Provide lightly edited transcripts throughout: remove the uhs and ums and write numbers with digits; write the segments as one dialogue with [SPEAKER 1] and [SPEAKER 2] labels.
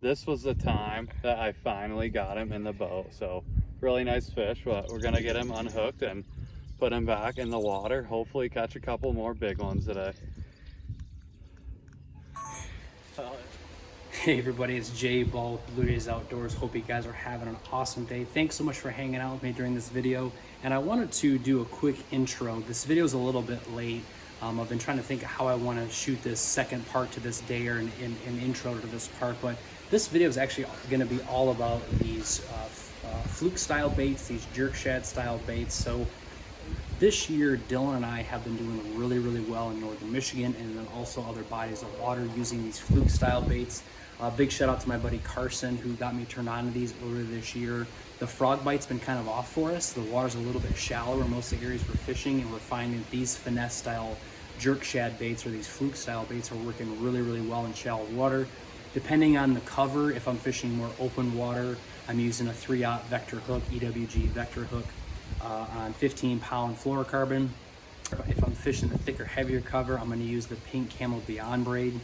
[SPEAKER 1] this was the time that I finally got him in the boat. So really nice fish, but we're gonna get him unhooked and put him back in the water. Hopefully catch a couple more big ones today.
[SPEAKER 2] Hey everybody, it's Jay Ball with Blue Days Outdoors. Hope you guys are having an awesome day. Thanks so much for hanging out with me during this video. And I wanted to do a quick intro. This video is a little bit late. I've been trying to think of how I want to shoot this second part to this day or an intro to this part, but this video is actually going to be all about these fluke style baits, these jerk shad style baits. So this year, Dylan and I have been doing really, really well in northern Michigan and then also other bodies of water using these fluke style baits. Big shout out to my buddy Carson who got me turned on to these earlier this year. The frog bite's been kind of off for us. The water's a little bit shallower in most of the areas we're fishing, and we're finding these finesse style jerk shad baits or these fluke style baits are working really, really well in shallow water. Depending on the cover, if I'm fishing more open water, I'm using a 3/0 vector hook, EWG vector hook on 15-pound fluorocarbon. If I'm fishing the thicker, heavier cover, I'm going to use the Pink Camo Beyond braid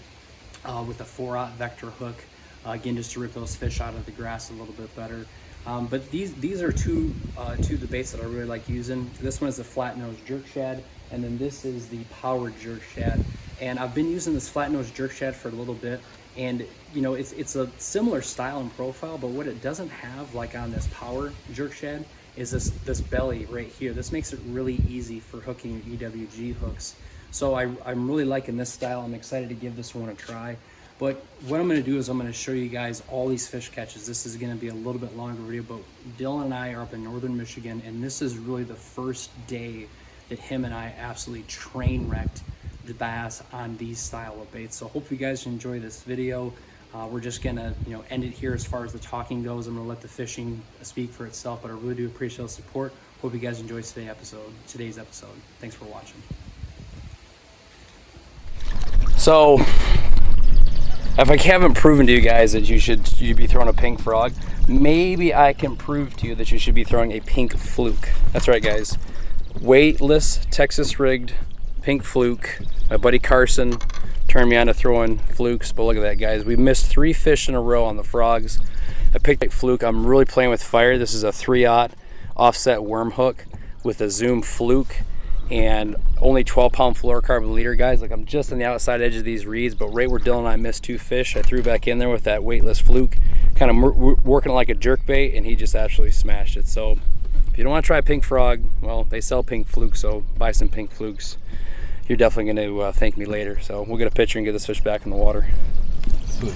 [SPEAKER 2] with a 4/0 vector hook, again just to rip those fish out of the grass a little bit better. But these are two of the baits that I really like using. This one is the flat nose jerk shad, and then this is the powered jerk shad. And I've been using this flat nose jerk shad for a little bit, and you know it's a similar style and profile, but what it doesn't have, like on this power jerk shad, is this belly right here. This makes it really easy for hooking EWG hooks. So I'm really liking this style. I'm excited to give this one a try. But what I'm going to do is I'm going to show you guys all these fish catches. This is going to be a little bit longer video, but Dylan and I are up in northern Michigan, and this is really the first day that him and I absolutely train wrecked the bass on these style of baits. So hope you guys enjoy this video. We're just gonna end it here as far as the talking goes. I'm gonna let the fishing speak for itself, but I really do appreciate the support. Hope you guys enjoy today's episode. Thanks for watching. So if I haven't proven to you guys that you'd be throwing a pink frog, maybe I can prove to you that you should be throwing a pink fluke. That's right, guys. Weightless, Texas rigged pink fluke. My buddy Carson turned me on to throwing flukes, but look at that, guys. We missed 3 fish in a row on the frogs. I picked a fluke. I'm really playing with fire. This is a 3/0 offset worm hook with a zoom fluke and only 12-pound fluorocarbon leader, guys. Like, I'm just on the outside edge of these reeds, but right where Dylan and I missed 2 fish, I threw back in there with that weightless fluke, kind of working like a jerk bait, and he just absolutely smashed it. So if you don't want to try a pink frog, well, they sell pink flukes, so buy some pink flukes. You're definitely going to thank me later. So we'll get a picture and get this fish back in the water. Sweet.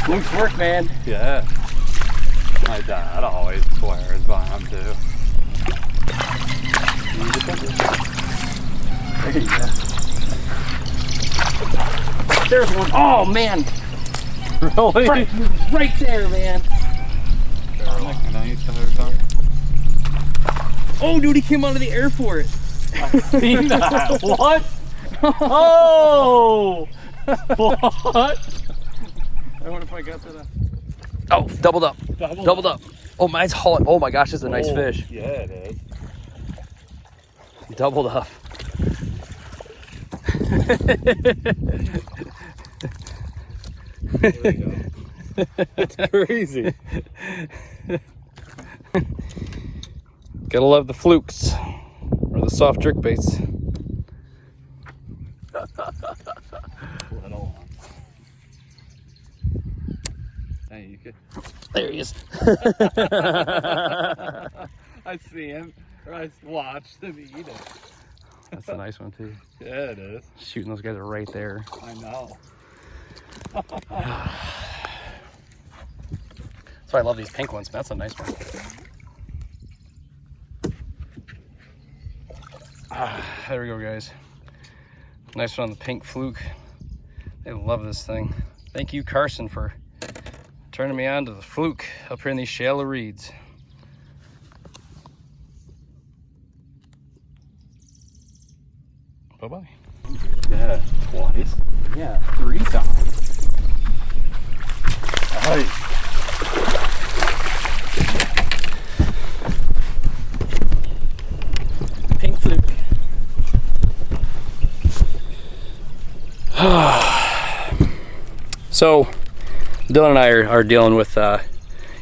[SPEAKER 2] Fluke's work, man.
[SPEAKER 1] Yeah. My dad always swears by them too.
[SPEAKER 2] There you go. There's one. Oh man!
[SPEAKER 1] Really?
[SPEAKER 2] Right there, man. Oh, dude, he came out of the air for it.
[SPEAKER 1] I've seen that. What? Oh! What? I wonder if I got to that.
[SPEAKER 2] Oh, doubled up. Doubled up. Oh, mine's hauling. Oh my gosh, it's a nice fish.
[SPEAKER 1] Yeah, it is.
[SPEAKER 2] Doubled up.
[SPEAKER 1] There we go. That's crazy.
[SPEAKER 2] Gotta love the flukes or the soft jerk baits.
[SPEAKER 1] Little one. Hey, you could.
[SPEAKER 2] There he is.
[SPEAKER 1] I see him. Or I watched him eat it.
[SPEAKER 2] That's a nice one too.
[SPEAKER 1] Yeah, it is.
[SPEAKER 2] Shooting those guys are right there.
[SPEAKER 1] I know.
[SPEAKER 2] That's why I love these pink ones. That's a nice one. There we go, guys. Nice one on the pink fluke. I love this thing. Thank you, Carson, for turning me on to the fluke up here in these shallow reeds. Bye-bye.
[SPEAKER 1] Yeah, twice.
[SPEAKER 2] Yeah, 3 times.
[SPEAKER 1] Hey.
[SPEAKER 2] So Dylan and I are dealing with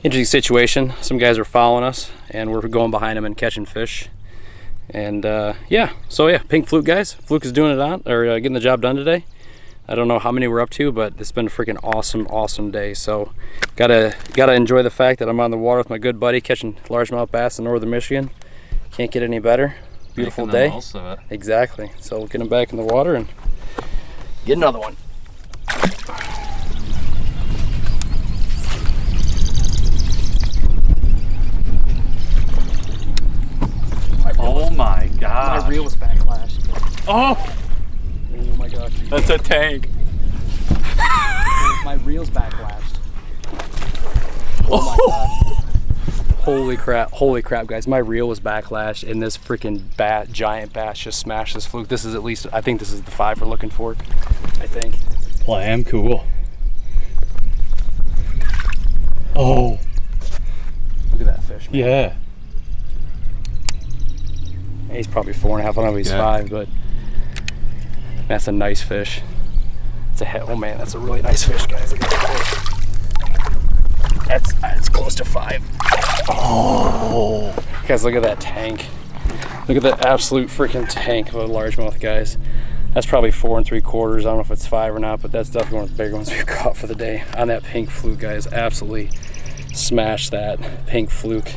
[SPEAKER 2] interesting situation. Some guys are following us and we're going behind them and catching fish. And yeah, Pink Fluke guys. Fluke is doing it on, or getting the job done today. I don't know how many we're up to, but it's been a freaking awesome day. So gotta enjoy the fact that I'm on the water with my good buddy catching largemouth bass in northern Michigan. Can't get any better. Beautiful day. Exactly. So we'll get him back in the water and get another one.
[SPEAKER 1] Oh my god.
[SPEAKER 2] My reel was backlashed.
[SPEAKER 1] Oh!
[SPEAKER 2] Oh my gosh.
[SPEAKER 1] That's a tank.
[SPEAKER 2] My reel's backlashed. Oh my god. Holy crap, guys. My reel was backlashed and this freaking giant bass just smashed this fluke. This is at least, I think this is the 5 we're looking for. I think.
[SPEAKER 1] Clam, cool. Oh.
[SPEAKER 2] Look at that fish, man.
[SPEAKER 1] Yeah.
[SPEAKER 2] He's probably 4.5. I don't know if he's 5, but that's a nice fish. It's a oh man, that's a really nice fish, guys. Look at that fish. That's close to 5. Oh, guys, look at that tank. Look at that absolute freaking tank of a largemouth, guys. That's probably 4 3/4. I don't know if it's 5 or not, but that's definitely one of the bigger ones we've caught for the day on that pink fluke, guys. Absolutely smashed that pink fluke.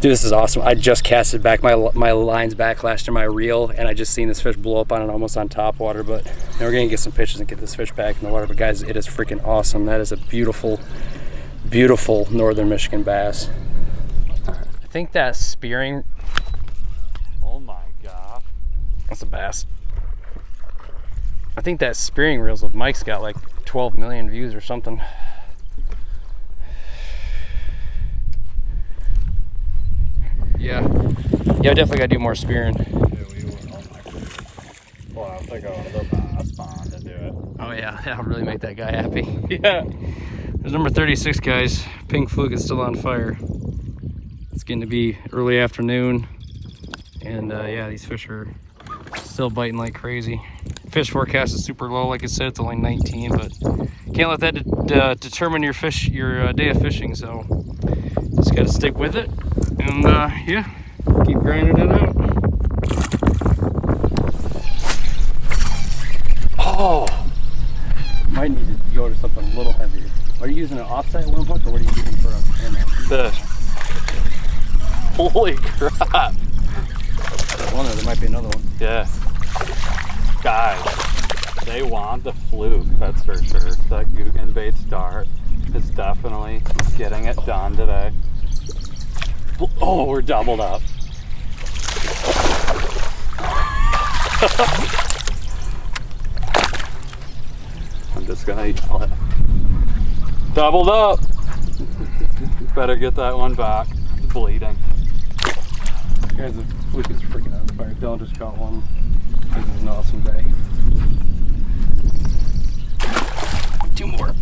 [SPEAKER 2] Dude, this is awesome. I just casted back. My line's backlashed to my reel, and I just seen this fish blow up on it almost on top water, but now we're gonna get some pictures and get this fish back in the water. But guys, it is freaking awesome. That is a beautiful, beautiful northern Michigan bass. I think that spearing.
[SPEAKER 1] Oh my god.
[SPEAKER 2] That's a bass. I think that spearing reels of Mike's got like 12 million views or something. Yeah, I definitely gotta do more spearing.
[SPEAKER 1] Yeah, we will. Oh my god. Well, I'll take over the bass pond and do it.
[SPEAKER 2] Oh yeah, that'll really make that guy happy.
[SPEAKER 1] Yeah.
[SPEAKER 2] There's number 36, guys. Pink fluke is still on fire. It's getting to be early afternoon, and yeah, these fish are still biting like crazy. Fish forecast is super low, like I said, it's only 19, but can't let that determine your day of fishing. So just gotta stick with it, and yeah, keep grinding it out. Oh, might need to go to something a little heavier. Are you using an offset worm hook, or what are you using for a hammer?
[SPEAKER 1] Fish. Holy crap.
[SPEAKER 2] One there might be another one.
[SPEAKER 1] Yeah. Guys, they want the fluke, that's for sure. That Guggen bait start is definitely getting it done today. Oh, we're doubled up. I'm just gonna yell it. Doubled up! Better get that one back. It's bleeding.
[SPEAKER 2] Guys, the fluke is freaking on fire. Dylan just caught one. This is an awesome day. 2 more.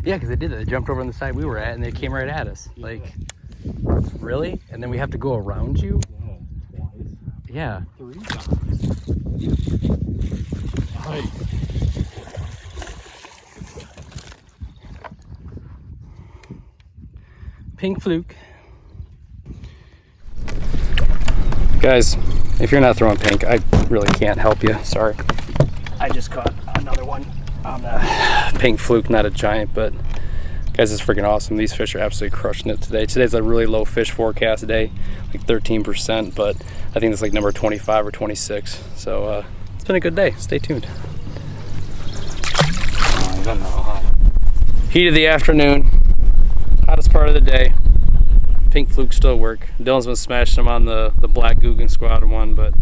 [SPEAKER 2] Yeah, because they did that. They jumped over on the side we were at and they came right at us. Like, really? And then we have to go around you? Yeah.
[SPEAKER 1] 3 times. Hi.
[SPEAKER 2] Pink fluke. Guys, if you're not throwing pink, I really can't help you. Sorry. I just caught another one on the pink fluke, not a giant, but guys, it's freaking awesome. These fish are absolutely crushing it today. Today's a really low fish forecast day, like 13%, but I think it's like number 25 or 26. So it's been a good day. Stay tuned.
[SPEAKER 1] I don't know.
[SPEAKER 2] Heat of the afternoon, hottest part of the day. Pink fluke still work. Dylan's been smashing them on the black Guggen squad one, but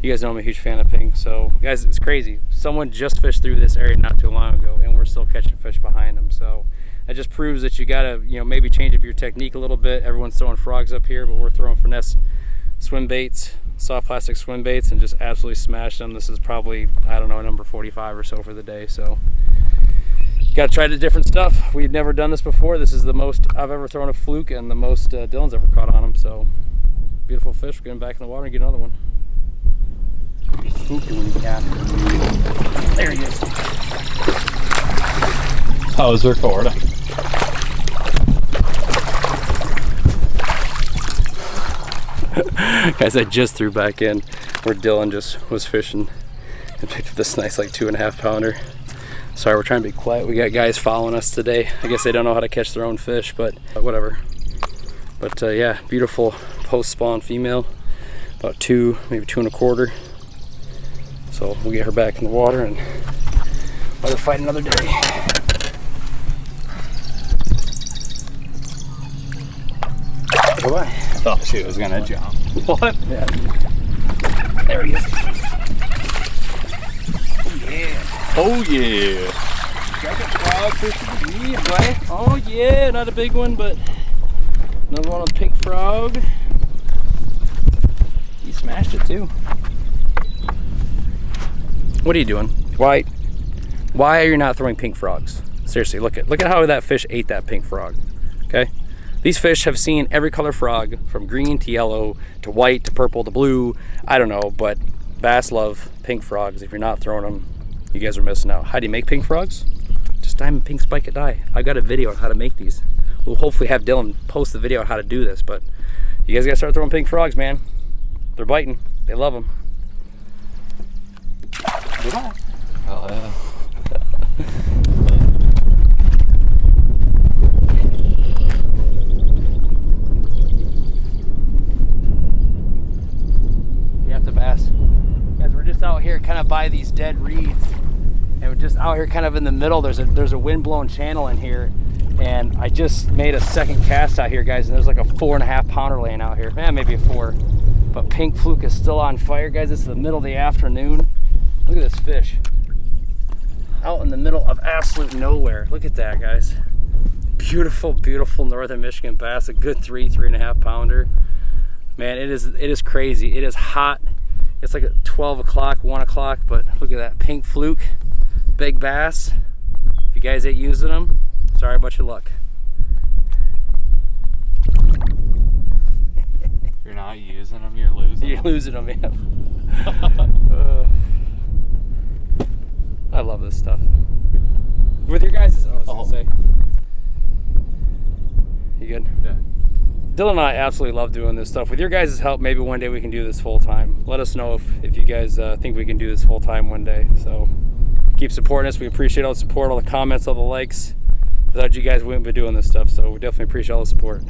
[SPEAKER 2] you guys know I'm a huge fan of pink. So guys, it's crazy. Someone just fished through this area not too long ago, and we're still catching fish behind them. So that just proves that you gotta, maybe change up your technique a little bit. Everyone's throwing frogs up here, but we're throwing finesse swim baits, soft plastic swim baits, and just absolutely smashed them. This is probably, I don't know, number 45 or so for the day. So got to try the different stuff. We've never done this before. This is the most I've ever thrown a fluke and the most Dylan's ever caught on them. So beautiful fish. We're getting back in the water and get another one. Pretty spooky when you cast. There he is.
[SPEAKER 1] I was recording.
[SPEAKER 2] Guys, I just threw back in where Dylan just was fishing and picked up this nice like 2.5 pounder. Sorry, we're trying to be quiet. We got guys following us today. I guess they don't know how to catch their own fish, but whatever. But yeah, beautiful post-spawn female, about 2, maybe 2.25. So we'll get her back in the water and let her fight another day. Goodbye.
[SPEAKER 1] I thought she was gonna jump.
[SPEAKER 2] What? Yeah. There he is. Oh yeah.
[SPEAKER 1] Second frog fishing.
[SPEAKER 2] Yeah, right? Oh yeah, not a big one, but another one on pink frog. He smashed it too. What are you doing? Why are you not throwing pink frogs? Seriously, look at how that fish ate that pink frog. Okay? These fish have seen every color frog, from green to yellow to white to purple to blue. I don't know, but bass love pink frogs. If you're not throwing them, you guys are missing out. How do you make pink frogs? Just diamond pink spike it dye. I got a video on how to make these. We'll hopefully have Dylan post the video on how to do this, but you guys gotta start throwing pink frogs, man. They're biting. They love them.
[SPEAKER 1] Goodbye. Oh yeah.
[SPEAKER 2] Bass. Guys, we're just out here kind of by these dead reeds, and we're just out here kind of in the middle. There's a wind-blown channel in here, and I just made a second cast out here, guys, and there's like a 4.5 pounder laying out here. Maybe a 4, but pink fluke is still on fire, guys. It's the middle of the afternoon. Look at this fish out in the middle of absolute nowhere. Look at that, guys. Beautiful, beautiful northern Michigan bass. A good 3.5 pounder. Man, it is crazy. It is hot. It's like at 12 o'clock, 1 o'clock, but look at that pink fluke, big bass. If you guys ain't using them, sorry about your luck.
[SPEAKER 1] If you're not using them, you're losing.
[SPEAKER 2] You're losing them, yeah. I love this stuff. With your guys', I was gonna say. You good?
[SPEAKER 1] Yeah.
[SPEAKER 2] Dylan and I absolutely love doing this stuff. With your guys' help, maybe one day we can do this full time. Let us know if you guys think we can do this full time one day. So keep supporting us. We appreciate all the support, all the comments, all the likes. Without you guys, we wouldn't be doing this stuff. So we definitely appreciate all the support.